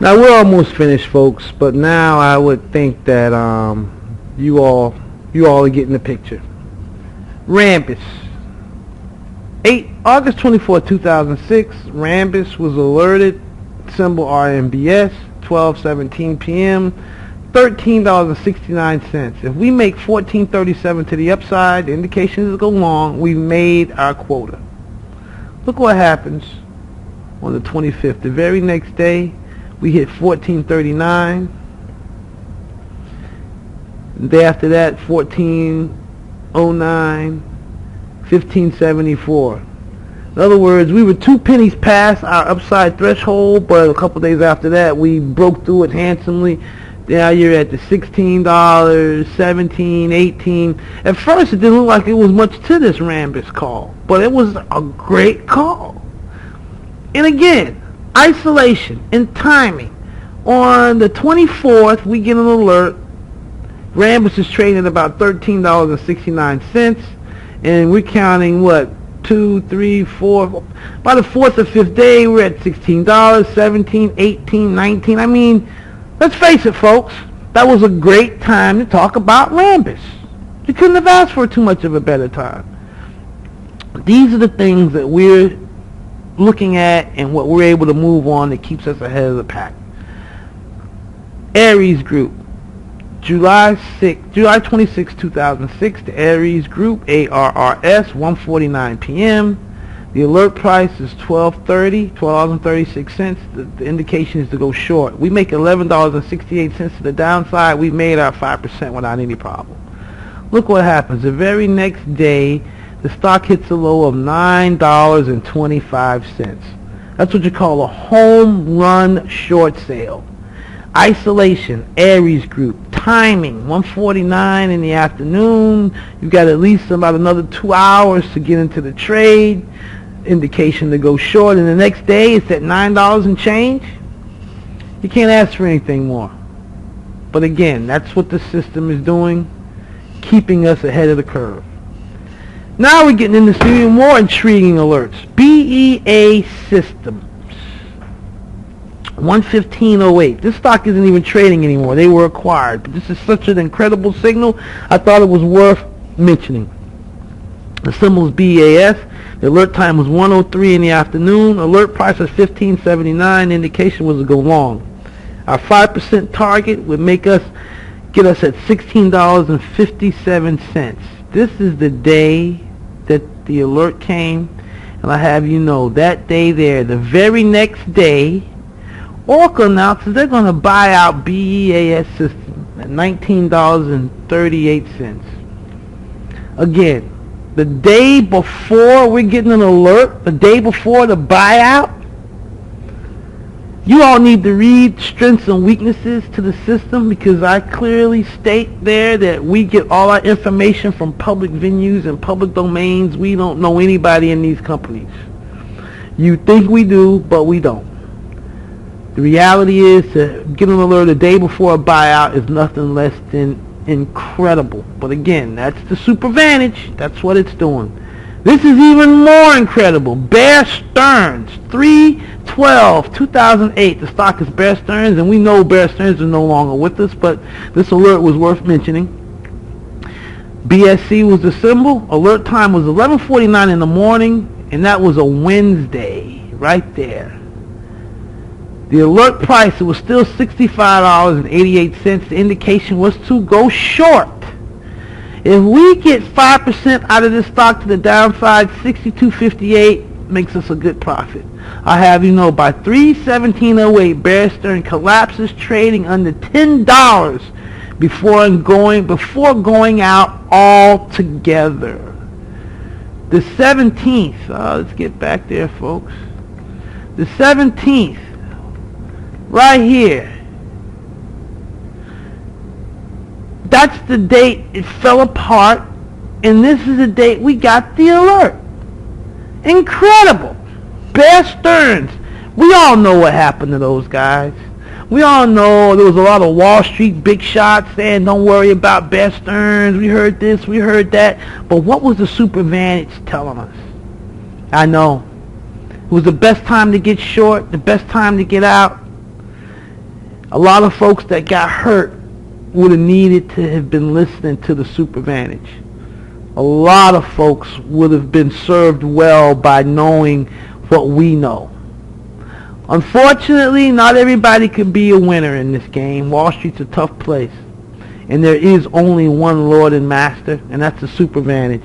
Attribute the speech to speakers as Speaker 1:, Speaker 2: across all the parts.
Speaker 1: Now we're almost finished, folks, but now I would think that you all are getting the picture. Rambus. August 24, 2006, Rambus was alerted, symbol RMBS, 12:17 p.m., $13.69. If we make $14.37 to the upside, the indications go long, we made our quota. Look what happens on the 25th. The very next day, we hit $14.39. The day after that, $14.09, $15.74. In other words, we were 2 pennies past our upside threshold, but a couple days after that, we broke through it handsomely. Now you're at the $16, $17, $18. At first, it didn't look like it was much to this Rambus call, but it was a great call. And again, isolation and timing. On the 24th, we get an alert. Rambus is trading at about $13.69, and we're counting what? 2, 3, 4. By the 4th or 5th day, we're at $16, $17, $18, $19. I mean, let's face it, folks. That was a great time to talk about Rambus. You couldn't have asked for too much of a better time. These are the things that we're looking at and what we're able to move on that keeps us ahead of the pack. Aries Group. July 26, 2006, the Aries Group, ARRS, 1:49 p.m. The alert price is $12.36. The indication is to go short. We make $11.68 to the downside. We made our 5% without any problem. Look what happens. The very next day, the stock hits a low of $9.25. That's what you call a home run short sale. Isolation, Aries Group, timing, 1:49 in the afternoon. You've got at least about another 2 hours to get into the trade. Indication to go short, and the next day it's at $9 and change. You can't ask for anything more. But again, that's what the system is doing, keeping us ahead of the curve. Now we're getting into some even more intriguing alerts. BEA Systems. 115.08. This stock isn't even trading anymore. They were acquired. But this is such an incredible signal, I thought it was worth mentioning. The symbol is BAS. The alert time was 1:03 in the afternoon. Alert price was $15.79. Indication was to go long. Our 5% target would get us at $16.57. This is the day that the alert came, and I have you know, that day there, the very next day, Oracle announces they're going to buy out BEAS System at $19.38. Again, the day before we're getting an alert, the day before the buyout, you all need to read strengths and weaknesses to the system, because I clearly state there that we get all our information from public venues and public domains. We don't know anybody in these companies. You think we do, but we don't. The reality is, to get an alert a day before a buyout is nothing less than incredible. But again, that's the SupraVantage. That's what it's doing. This is even more incredible. Bear Stearns, 3/12/2008. The stock is Bear Stearns, and we know Bear Stearns is no longer with us, but this alert was worth mentioning. BSC was the symbol. Alert time was 11:49 in the morning, and that was a Wednesday, right there. The alert price, it was still $65.88. The indication was to go short. If we get 5% out of this stock to the downside, $62.58 makes us a good profit. I have you know, by 3/17/08, Bear Stearns collapses, trading under $10 before going out altogether. The 17th, let's get back there, folks. The 17th, right here. That's the date it fell apart, and this is the date we got the alert. Incredible. Bear Stearns. We all know what happened to those guys. We all know there was a lot of Wall Street big shots saying, don't worry about Bear Stearns. We heard this, we heard that. But what was the SupraVantage telling us? I know. It was the best time to get short, the best time to get out. A lot of folks that got hurt would have needed to have been listening to the SupraVantage. A lot of folks would have been served well by knowing what we know. Unfortunately, not everybody can be a winner in this game. Wall Street's a tough place. And there is only one Lord and Master, and that's the SupraVantage.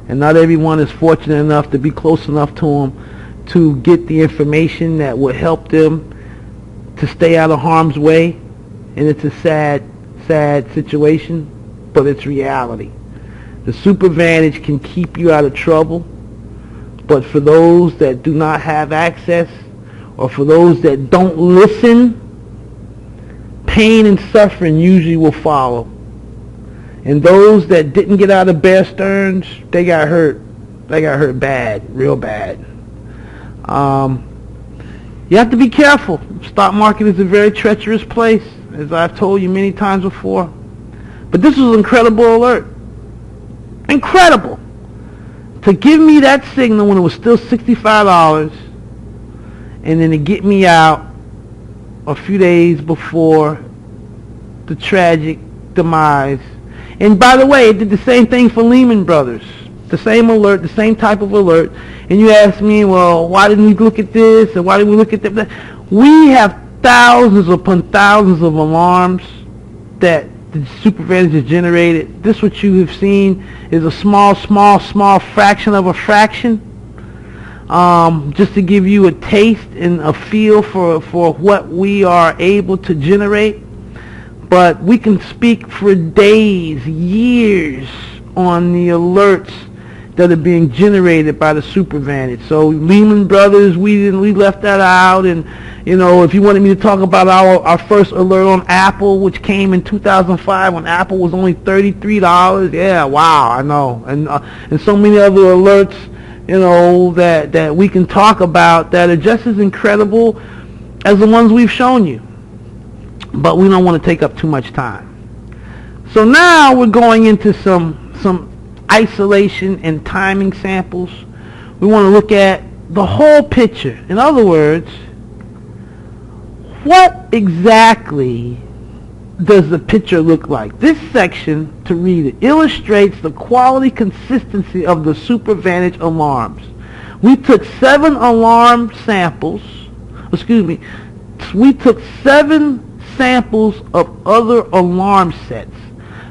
Speaker 1: And not everyone is fortunate enough to be close enough to him to get the information that would help them to stay out of harm's way. And it's a sad, sad situation, but it's reality. The SupraVantage can keep you out of trouble, but for those that do not have access, or for those that don't listen, pain and suffering usually will follow. And those that didn't get out of Bear Stearns, they got hurt. They got hurt bad, real bad. You have to be careful. Stock market is a very treacherous place, as I've told you many times before. But this was an incredible alert. Incredible. To give me that signal when it was still $65, and then to get me out a few days before the tragic demise. And by the way, it did the same thing for Lehman Brothers. The same alert, the same type of alert. And you ask me, well, why didn't we look at this, and why didn't we look at that? We have thousands upon thousands of alarms that the SupraVantage has generated. This, what you have seen, is a small fraction of a fraction. Just to give you a taste and a feel for what we are able to generate. But we can speak for days, years on the alerts that are being generated by the SupraVantage. So Lehman Brothers, we left that out. And you know, if you wanted me to talk about our first alert on Apple, which came in 2005 when Apple was only $33, yeah, wow, I know. And so many other alerts, you know, that we can talk about that are just as incredible as the ones we've shown you. But we don't want to take up too much time. So now we're going into some isolation and timing samples. We want to look at the whole picture. In other words, what exactly does the picture look like? This section, to read it, illustrates the quality consistency of the SupraVantage alarms. We took 7 alarm samples, we took 7 samples of other alarm sets.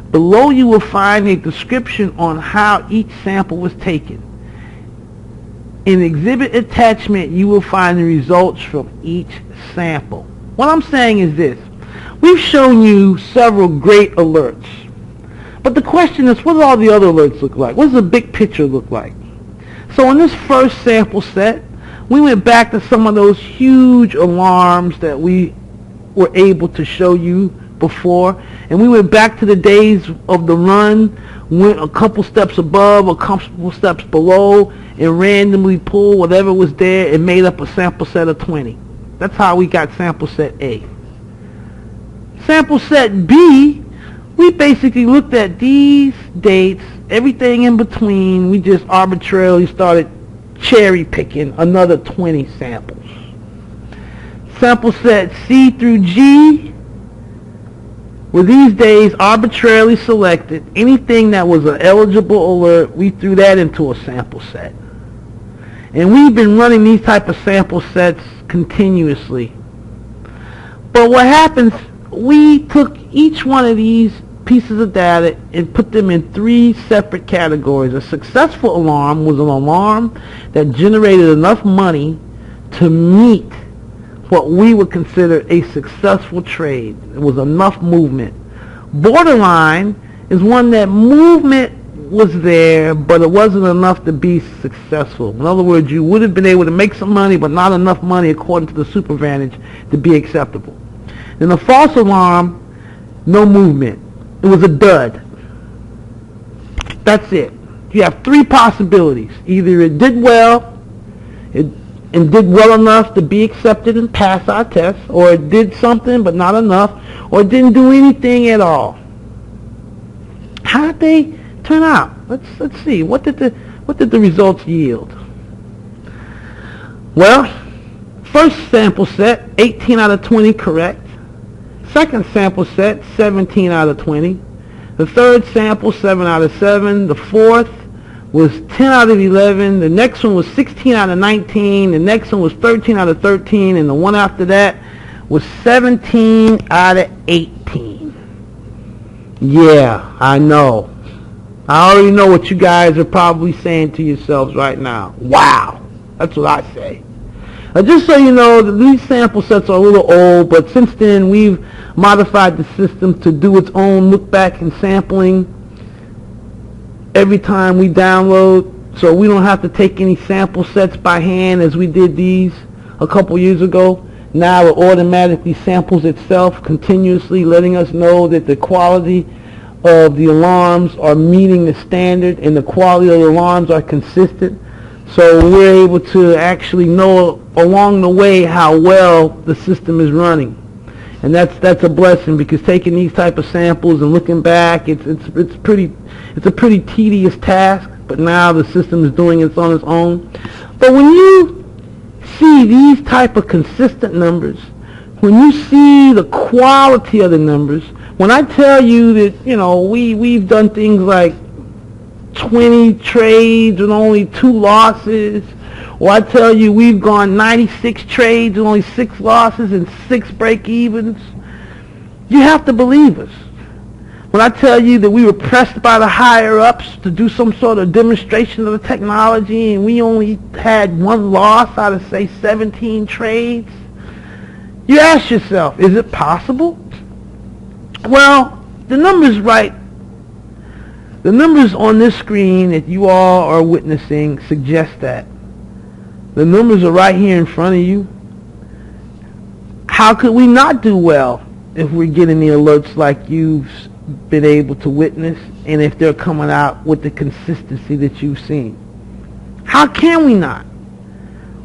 Speaker 1: Below you will find a description on how each sample was taken. In exhibit attachment, you will find the results from each sample. What I'm saying is this. We've shown you several great alerts. But the question is, what do all the other alerts look like? What does the big picture look like? So in this first sample set, we went back to some of those huge alarms that we were able to show you before. And we went back to the days of the run, went a couple steps above, a couple steps below, and randomly pulled whatever was there and made up a sample set of 20. That's how we got sample set A. Sample set B, we basically looked at these dates, everything in between. We just arbitrarily started cherry picking another 20 samples. Sample set C through G were these days arbitrarily selected. Anything that was an eligible alert, we threw that into a sample set. And we've been running these type of sample sets continuously. But what happens, we took each one of these pieces of data and put them in 3 separate categories. A successful alarm was an alarm that generated enough money to meet what we would consider a successful trade. It was enough movement. Borderline is one that movement was there, but it wasn't enough to be successful. In other words, you would have been able to make some money, but not enough money according to the SupraVantage to be acceptable. Then a false alarm, no movement. It was a dud. That's it. You have 3 possibilities. Either it did well, and did well enough to be accepted and pass our test, or it did something but not enough, or it didn't do anything at all. How did they turn out? Let's see. What did the results yield? Well, first sample set, 18 out of 20 correct. Second sample set, 17 out of 20. The third sample, 7 out of 7. The fourth was 10 out of 11. The next one was 16 out of 19. The next one was 13 out of 13. And the one after that was 17 out of 18. Yeah, I know. I already know what you guys are probably saying to yourselves right now. Wow. That's what I say. Just so you know, these sample sets are a little old, but since then we've modified the system to do its own look back and sampling every time we download, so we don't have to take any sample sets by hand as we did these a couple years ago. Now it automatically samples itself continuously, letting us know that the quality of the alarms are meeting the standard and the quality of the alarms are consistent. So we're able to actually know along the way how well the system is running. And that's a blessing, because taking these type of samples and looking back, it's a pretty tedious task, but now the system is doing it on its own. But when you see these type of consistent numbers, when you see the quality of the numbers, when I tell you that, you know, we've done things like 20 trades with only 2 losses, or I tell you we've gone 96 trades with only 6 losses and 6 break-evens, you have to believe us. When I tell you that we were pressed by the higher-ups to do some sort of demonstration of the technology and we only had 1 loss out of, say, 17 trades, you ask yourself, is it possible? Well, the numbers right. The numbers on this screen that you all are witnessing suggest that. The numbers are right here in front of you. How could we not do well if we're getting the alerts like you've been able to witness, and if they're coming out with the consistency that you've seen? How can we not?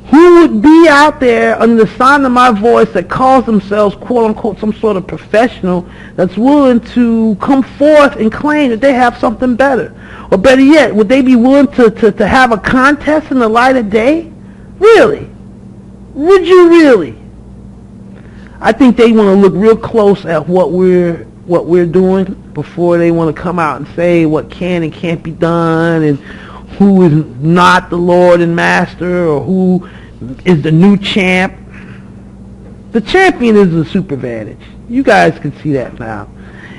Speaker 1: Who would be out there under the sound of my voice that calls themselves, quote unquote, some sort of professional that's willing to come forth and claim that they have something better? Or better yet, would they be willing to have a contest in the light of day? Really? Would you really? I think they want to look real close at what we're doing before they want to come out and say what can and can't be done, and who is not the Lord and Master, or who is the new champ. The champion is the supravantage. You guys can see that now.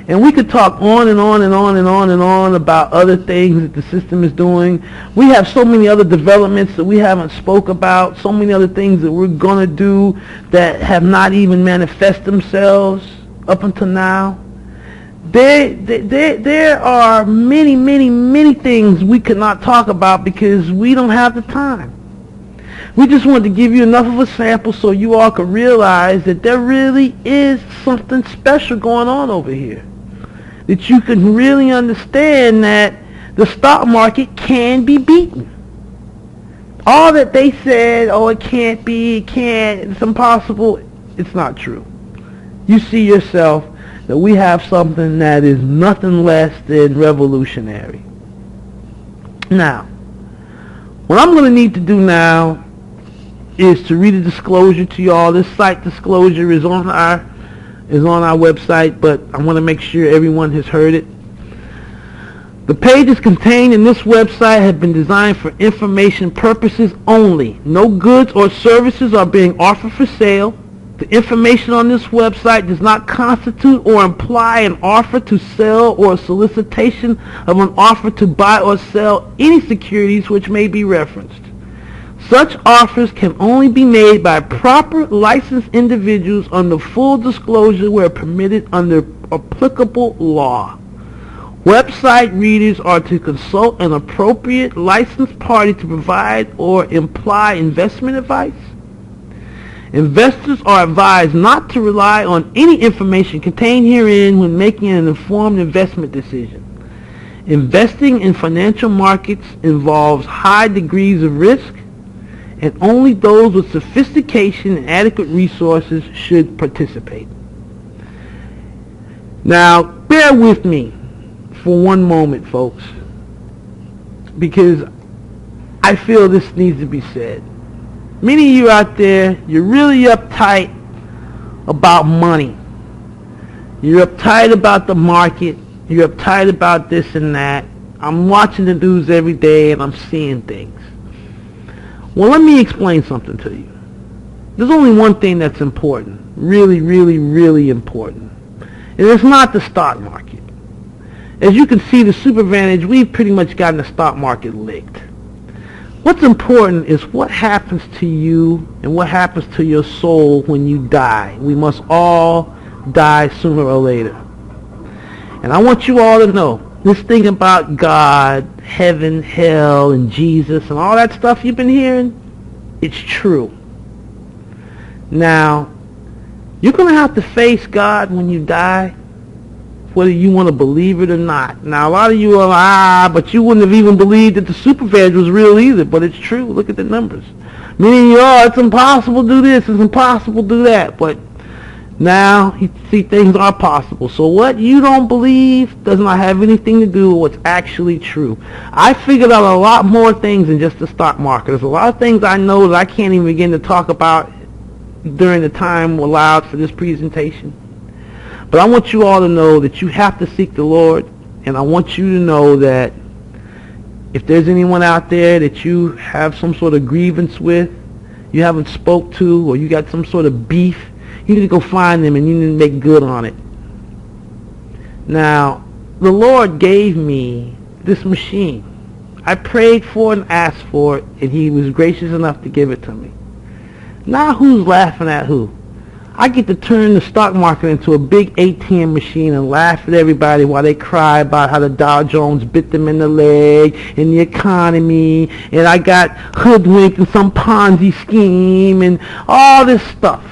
Speaker 1: And we could talk on and on and on and on and on about other things that the system is doing. We have so many other developments that we haven't spoke about, so many other things that we're going to do that have not even manifest themselves up until now. There are many things we could not talk about because we don't have the time. We just wanted to give you enough of a sample so you all could realize that there really is something special going on over here. That you can really understand that the stock market can be beaten. All that they said, oh, it can't be, it can't, it's impossible, it's not true. You see yourself that we have something that is nothing less than revolutionary. Now, what I'm going to need to do now is to read a disclosure to y'all. This site disclosure is on our website, but I want to make sure everyone has heard it. The pages contained in this website have been designed for information purposes only. No goods or services are being offered for sale. The information on this website does not constitute or imply an offer to sell or a solicitation of an offer to buy or sell any securities which may be referenced. Such offers can only be made by proper licensed individuals under full disclosure where permitted under applicable law. Website readers are to consult an appropriate licensed party to provide or imply investment advice. Investors are advised not to rely on any information contained herein when making an informed investment decision. Investing in financial markets involves high degrees of risk, and only those with sophistication and adequate resources should participate. Now, bear with me for one moment, folks, because I feel this needs to be said. Many of you out there, you're really uptight about money. You're uptight about the market. You're uptight about this and that. I'm watching the news every day and I'm seeing things. Well, let me explain something to you. There's only one thing that's important. Really, really, really important. And it's not the stock market. As you can see, the SupraVantage, we've pretty much gotten the stock market licked. What's important is what happens to you and what happens to your soul when you die. We must all die sooner or later. And I want you all to know, this thing about God, heaven, hell, and Jesus, and all that stuff you've been hearing, it's true. Now, you're going to have to face God when you die, whether you want to believe it or not. Now, a lot of you are, but you wouldn't have even believed that the SupraVantage was real either, but it's true. Look at the numbers. Meaning, it's impossible to do this, it's impossible to do that, but now you see things are possible. So what you don't believe does not have anything to do with what's actually true. I figured out a lot more things than just the stock market. There's a lot of things I know that I can't even begin to talk about during the time allowed for this presentation. But I want you all to know that you have to seek the Lord, and I want you to know that if there's anyone out there that you have some sort of grievance with, you haven't spoke to, or you got some sort of beef, you need to go find them and you need to make good on it. Now, the Lord gave me this machine. I prayed for it and asked for it, and He was gracious enough to give it to me. Now who's laughing at who? I get to turn the stock market into a big ATM machine and laugh at everybody while they cry about how the Dow Jones bit them in the leg and the economy, and I got hoodwinked in some Ponzi scheme and all this stuff.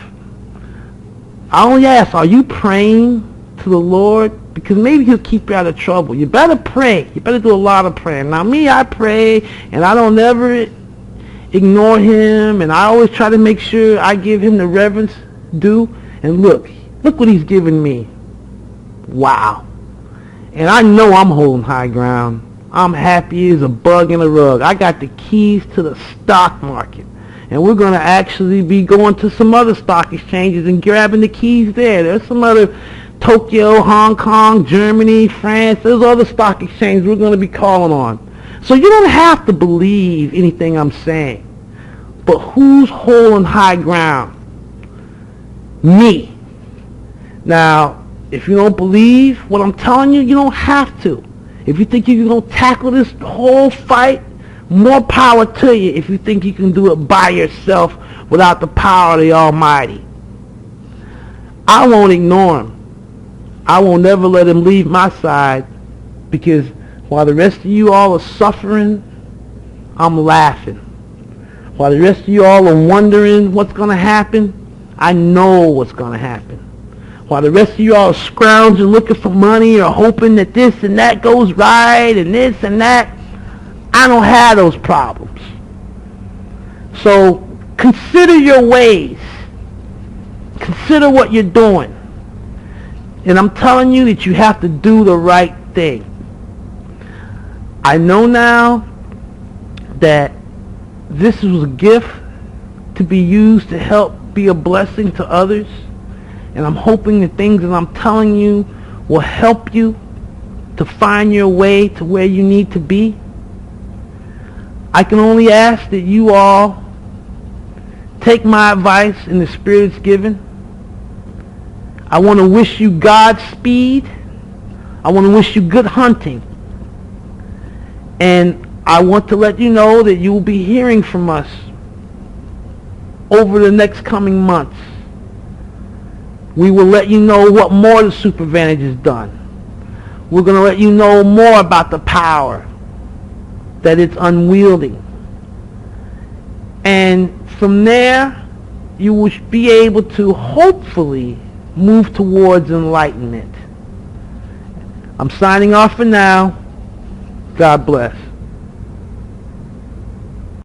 Speaker 1: I only ask, are you praying to the Lord? Because maybe He'll keep you out of trouble. You better pray. You better do a lot of praying. Now me, I pray, and I don't ever ignore Him, and I always try to make sure I give Him the reverence due. And look what He's given me. Wow. And I know I'm holding high ground. I'm happy as a bug in a rug. I got the keys to the stock market, and we're going to actually be going to some other stock exchanges and grabbing the keys there. There's some other Tokyo, Hong Kong, Germany, France. There's other stock exchanges we're going to be calling on. So you don't have to believe anything I'm saying. But who's holding high ground? Me. Now, if you don't believe what I'm telling you, you don't have to. If you think you're going to tackle this whole fight, more power to you if you think you can do it by yourself without the power of the Almighty. I won't ignore Him. I won't never let Him leave my side, because while the rest of you all are suffering, I'm laughing. While the rest of you all are wondering what's going to happen, I know what's going to happen. While the rest of you all are scrounging, looking for money, or hoping that this and that goes right, and this and that, I don't have those problems. So consider your ways. Consider what you're doing. And I'm telling you that you have to do the right thing. I know now that this was a gift to be used to help be a blessing to others, and I'm hoping the things that I'm telling you will help you to find your way to where you need to be. I can only ask that you all take my advice in the spirit it's given. I want to wish you Godspeed. I want to wish you good hunting. And I want to let you know that you will be hearing from us over the next coming months. We will let you know what more the SupraVantage has done. We're going to let you know more about the power that it's unwielding. And from there, you will be able to hopefully move towards enlightenment. I'm signing off for now. God bless.